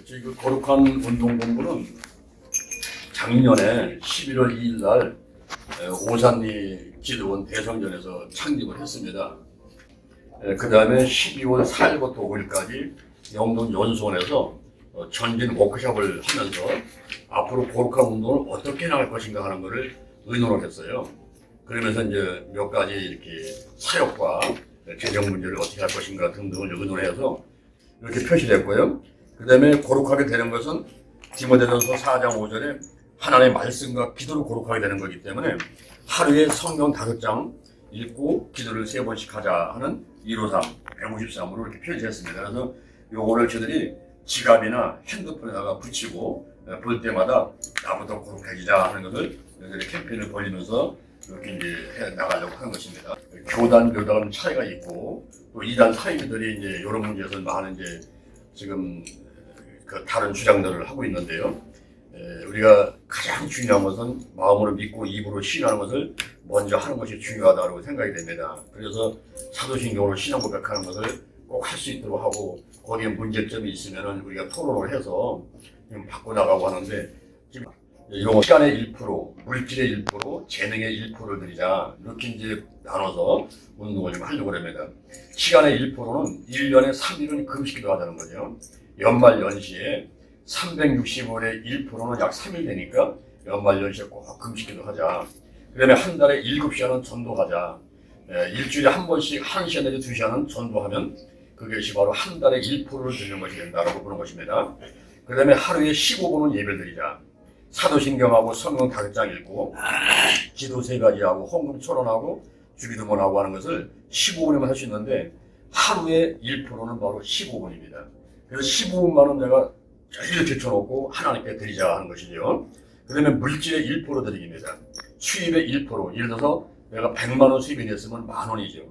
지금 거룩한 운동본부는 작년에 11월 2일 날 오산리 기도원 대성전에서 창립을 했습니다. 그 다음에 12월 4일부터 5일까지 영동 연수원에서 전진 워크숍을 하면서 앞으로 거룩한 운동을 어떻게 나갈 것인가 하는 것을 의논을 했어요. 그러면서 이제 몇 가지 이렇게 사역과 재정 문제를 어떻게 할 것인가 등등을 의논해서 이렇게 표시됐고요. 그 다음에 거룩하게 되는 것은 디모데전서 4장 5절에 하나님의 말씀과 기도를 거룩하게 되는 거기 때문에 하루에 성경 5장 읽고 기도를 3번씩 하자 하는 153, 153으로 이렇게 표시했습니다. 그래서 요거를 저희들이 지갑이나 핸드폰에다가 붙이고 볼 때마다 나부터 거룩해지자 하는 것을 저희들이 캠페인을 벌리면서 이렇게 이제 해 나가려고 하는 것입니다. 교단별다는 차이가 있고 또 이단 사이들이 이제 이런 문제에서 많은 이제 지금 그 다른 주장들을 하고 있는데요. 우리가 가장 중요한 것은 마음으로 믿고 입으로 신하는 것을 먼저 하는 것이 중요하다고 생각이 됩니다. 그래서 사도신경으로 신앙 고백하는 것을 꼭 할 수 있도록 하고 거기에 문제점이 있으면 우리가 토론을 해서 지금 바꿔나가고 하는데 지금 이런 시간의 1%, 물질의 1%, 재능의 1%를 드리자 이렇게 이제 나눠서 운동을 좀 하려고 합니다. 시간의 1%는 1년에 3일은 금식기도 하자는 거죠. 연말 연시에 365일의 1%는 약 3일 되니까 연말 연시에 꼭 금식기도 하자. 그다음에 한 달에 7시간은 전도하자. 일주일에 한 번씩 1시간 내지 2시간은 전도하면 그것이 바로 한 달에 1%를 드리는 것이 된다라고 보는 것입니다. 그 다음에 하루에 15분은 예배를 드리자. 사도신경하고 성경 5장 읽고 기도 3가지하고 헌금 1,000원하고 주기도문하고 하는 것을 15분이면 할 수 있는데 하루에 1%는 바로 15분입니다. 그래서 15분만은 내가 이렇게 쳐놓고 하나님께 드리자 하는 것이죠. 그 다음에 물질의 1% 드리기입니다. 수입의 1%, 예를 들어서 내가 100만 원 수입이 됐으면 10,000원이죠.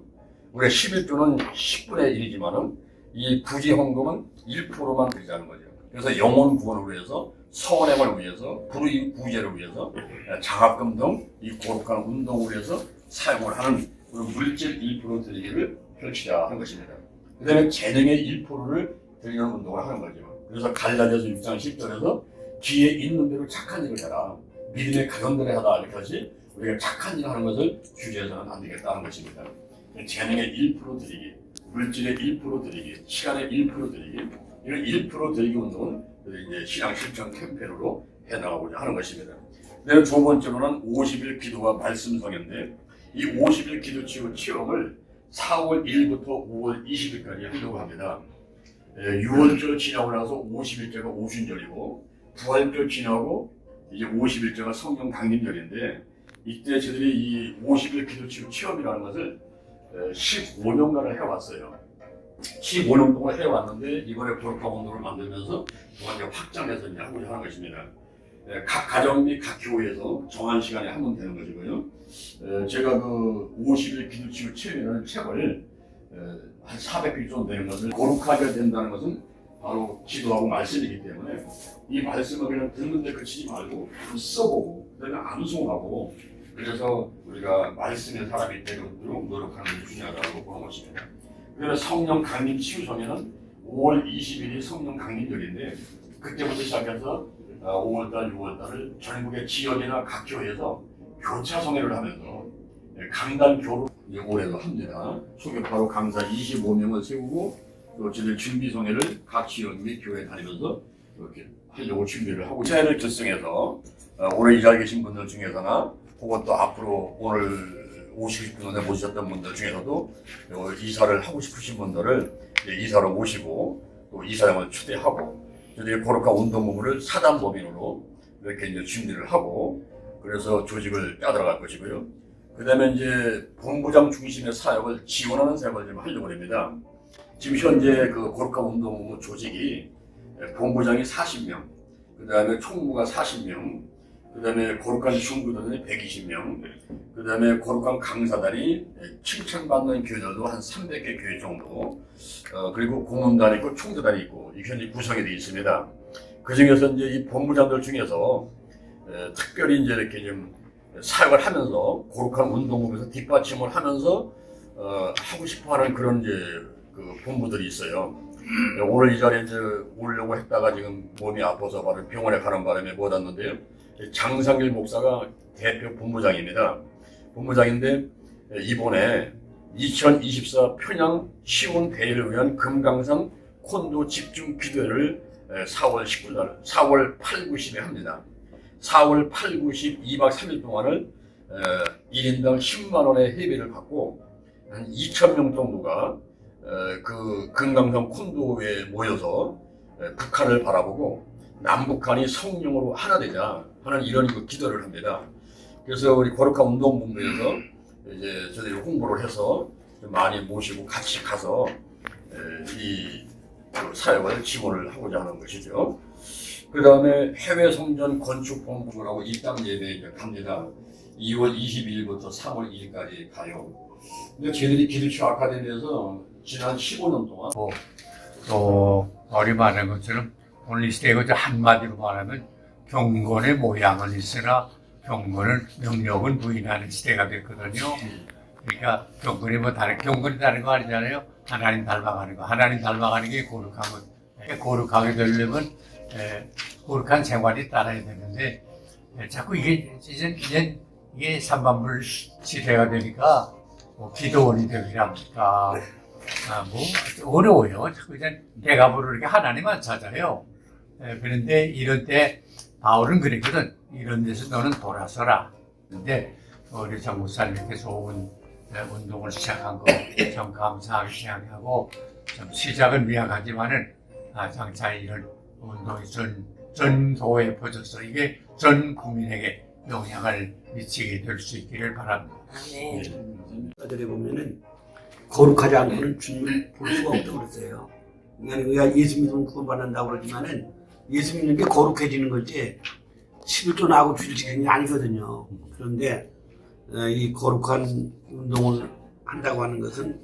우리가 11조는 10분의 1이지만은 이 부지 헌금은 1%만 드리자는 거죠. 그래서 영혼 구원을 위해서, 선행을 위해서, 불의 구제를 위해서, 장학금 등 이 거룩한 운동을 위해서 사용을 하는 물질 1% 드리기를 펼치자 하는 것입니다. 그 다음에 재능의 1%를 드리는 운동을 하는 거죠. 그래서 갈라디아서 6장 10절에서 귀에 있는 대로 착한 일을 해라. 믿음의 가정들에 하다 이렇게 하지 우리가 착한 일을 하는 것을 주제해서는 안 되겠다는 것입니다. 재능의 1% 드리기, 물질의 1% 드리기, 시간의 1% 드리기, 이런 1% 드리기 운동은 이제 신앙 실천 캠페인으로 해나가고자 하는 것입니다. 네, 두 번째로는 50일 기도와 말씀성인데 이 50일 기도 치유 체험을 4월 1일부터 5월 20일까지 하려고 합니다. 6월절 지나고 나서 50일째가 오순절이고 부활절 지나고 이제 50일째가 성령 강림절인데 이때 저희들이 이 50일 기도 치유 체험이라는 것을 15년간을 해왔어요. 15년 동안 해왔는데 이번에 거룩한 운동을 만들면서 이제 확장해서 이제 하고자 하는 것입니다. 각 가정 및 각 교회에서 정한 시간에 하면 되는 것이고요. 제가 그 50일 기도 치유 체험이라는 책을 한 400편 정도 되는 것을 거룩하게 된다는 것은 바로 기도하고 말씀이기 때문에 이 말씀을 그냥 듣는데 그치지 말고 써보고 그다음에 암송하고 그래서 우리가 말씀의 사람이 되도록 노력하는 게 중요하다고 보는 것입니다. 그래서 성령 강림 치유성에는 5월 20일이 성령 강림절인데 그때부터 시작해서 5월달, 6월달을 전국의 지역이나 각 교회에서 교차 성회를 하면서 강단 교로 올해도 합니다. 초교파로 강사 25명을 세우고 또 저희 준비 성회를 각 지역 및 교회에 다니면서 이렇게 하려고 준비를 하고 사회를 결성해서 올해 이 자리에 계신 분들 중에서나 혹은 또 앞으로 오늘 오시고 싶은 분들 모셨던 분들 중에서도 이사를 하고 싶으신 분들을 이사로 모시고 또 이사장을 초대하고 저희 거룩한 운동본부를 사단법인으로 이렇게 이제 준비를 하고 그래서 조직을 짜들어갈 것이고요. 그 다음에 이제 본부장 중심의 사역을 지원하는 사역을 좀 하려고 합니다. 지금 현재 그 거룩한 운동본부 조직이 본부장이 40명, 그 다음에 총무가 40명, 그 다음에 거룩한 중부단이 120명, 그 다음에 거룩한 강사단이 칭찬받는 교회들도 한 300개 교회 정도, 그리고 고문단이 있고 총대단이 있고, 이게 현재 구성이 되어 있습니다. 그 중에서 이제 이 본부장들 중에서 특별히 이제 이렇게 좀 사역을 하면서 거룩한 운동부에서 뒷받침을 하면서 하고 싶어하는 그런 이제 그 본부들이 있어요. 오늘 이 자리에 이제 오려고 했다가 지금 몸이 아파서 바로 병원에 가는 바람에 못 왔는데요. 장상길 목사가 대표 본부장입니다. 본부장인데 이번에 2024 평양 시온 대회를 위한 금강산 콘도 집중 기도회를 4월 19일 날, 4월 8, 9, 10에 합니다. 4월 8, 9, 10 2박 3일 동안을 1인당 10만 원의 회비를 받고 한 2,000명 정도가 그 금강산 콘도에 모여서 북한을 바라보고 남북한이 성령으로 하나 되자 하는 이런 기도를 합니다. 그래서 우리 거룩한 운동본부에서 이제 저희들이 홍보를 해서 많이 모시고 같이 가서 이 사역을 지원을 하고자 하는 것이죠. 그 다음에 해외 성전 건축본부라고 입당 예배에 갑니다. 2월 22일부터 3월 2일까지 가요. 근데 저희들이 기도처 아카데미에서 지난 15년 동안 또 머리 말한 것처럼 오늘 이 시대에 한마디로 말하면 경건의 모양은 있으나 경건은 명령은 부인하는 시대가 됐거든요. 그러니까 경건이 다른 거 아니잖아요. 하나님 닮아가는 거. 하나님 닮아가는 게 거룩한 것. 거룩하게 되려면 거룩한 생활이 따라야 되는데 자꾸 이게 삼반불 시대가 되니까 뭐 기도원이 되기랍니까? 뭐 어려워요. 자꾸 이제 내가 부르게 하나님만 찾아요. 그런데 이럴 때 바울은 그랬거든. 이런 데서 너는 돌아서라. 근데 우리 장 목사님께 좋은 운동을 시작한 거 참 감사하게 생각하고 좀 시작은 미약하지만은 장차 이런 운동이 전 교회에 퍼져서 이게 전 국민에게 영향을 미치게 될 수 있기를 바랍니다. 네. 아들에 보면은 거룩하지 않고는 주님을 볼 수가 없다고 그랬어요. 그러니까 우리가 예수 믿으면 구원받는다고 그러지만은 예수 믿는 게 거룩해지는 거지 11조 나하고 주일 지키는 게 아니거든요. 그런데 이 거룩한 운동을 한다고 하는 것은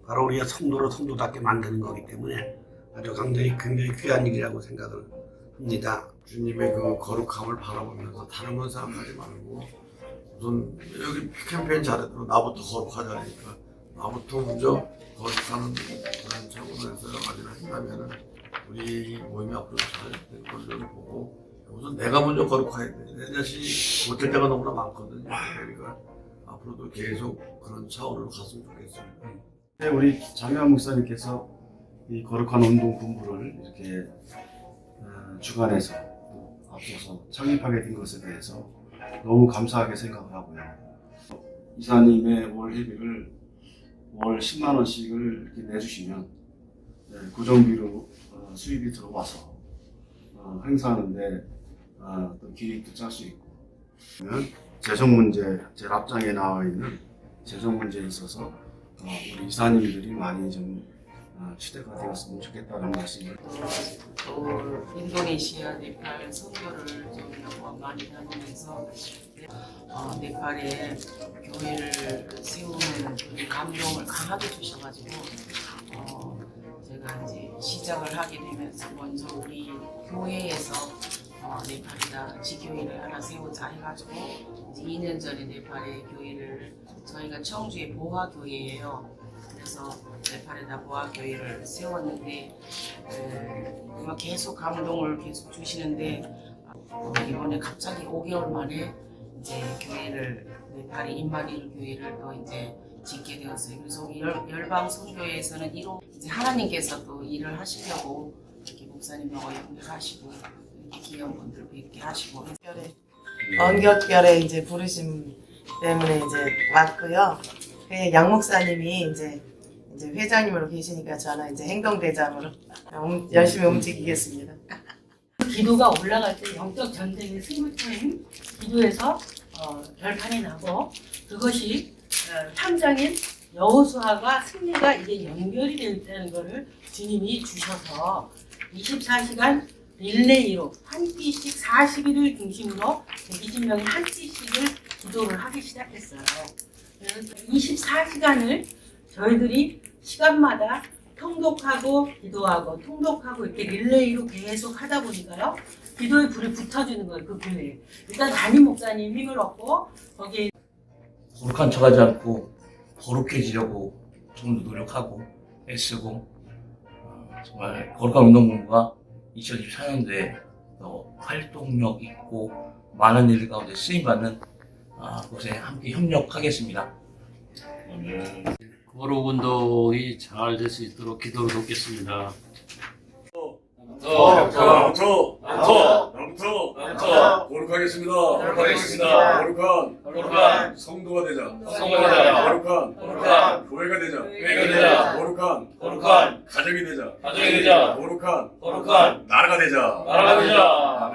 바로 우리가 성도로 성도답게 만드는 거기 때문에 아주 굉장히 귀한 일이라고 생각을 합니다. 주님의 그 거룩함을 바라보면서 다른 건 생각하지 말고 우선 여기 캠페인 잘해도 나부터 거룩하자니까 나부터 먼저 거룩하는 그런 차원에서 확인한다면은 우리 모임이 앞으로 잘 될 것을 보고 우선 내가 먼저 거룩해야 돼. 내 자신이 못할 때가 너무나 많거든요. 그러니까 앞으로도 계속 그런 차원으로 갔으면 좋겠습니다. 네, 우리 장유한 목사님께서 이 거룩한 운동 본부를 이렇게 주관해서 앞서서 창립하게 된 것에 대해서 너무 감사하게 생각을 하고요. 이사님의 월 회비를 월 10만 원씩을 이렇게 내주시면 고정비로 수입이 들어와서 행사하는데 또 기획도 짤 수 있고 재정 문제, 제 앞장에 나와 있는 재정 문제에 있어서 우리 이사님들이 많이 좀 추대가 되었으면 좋겠다는 말씀을. 또 인도네시아, 네팔 선교를 좀 몇 번 많이 다니면서 네팔에 교회를 세우는 그런 감동을 강하게 주셔가지고 제가 이제 시작을 하게 되면서 먼저 우리 교회에서 네팔에다 지교회를 하나 세우자 해가지고 이제 2년 전에 네팔에 교회를 저희가 청주의 보화교회예요. 그래서 네팔에다 보화교회를 세웠는데 계속 감동을 계속 주시는데 이번에 갑자기 5개월 만에 이제 교회를 네팔의 임마누엘 교회를 또 이제 짓게 되었어요. 그래서 열방 선교회에서는 이제 하나님께서 또 일을 하시려고 이렇게 목사님하고 연결하시고 이렇게 귀한 분들 뵙게 하시고 언격결에 이제 부르심 때문에 이제 왔고요. 양 목사님이 이제 회장님으로 계시니까 저는 이제 행동대장으로 열심히 움직이겠습니다. 기도가 올라갈 때 영적 전쟁의 승부처인 기도에서 결판이 나고 그것이 3장인 여호수아가 승리가 이게 연결이 되어 있다는 것을 주님이 주셔서 24시간 릴레이로 한 끼씩 40일을 중심으로 120명이 한 끼씩을 기도를 하기 시작했어요. 그래서 24시간을 저희들이 시간마다 통독하고 기도하고 통독하고 이렇게 릴레이로 계속 하다 보니까요. 기도에 불이 붙어지는 거예요. 그 교회에. 일단 담임 목사님 힘을 얻고 거기에 거룩한 척하지 않고 거룩해지려고 좀 더 노력하고 애쓰고 정말 거룩한 운동본부가 2024년도에 활동력 있고 많은 일 가운데 쓰임받는 곳에 함께 협력하겠습니다. 거룩 운동이 잘 될 수 있도록 기도를 돕겠습니다. 나부터 거룩하겠습니다. 거룩한 성도가 되자. 거룩한 교회가 되자. 거룩한 가정이 되자. 거룩한 나라가 되자. 아멘.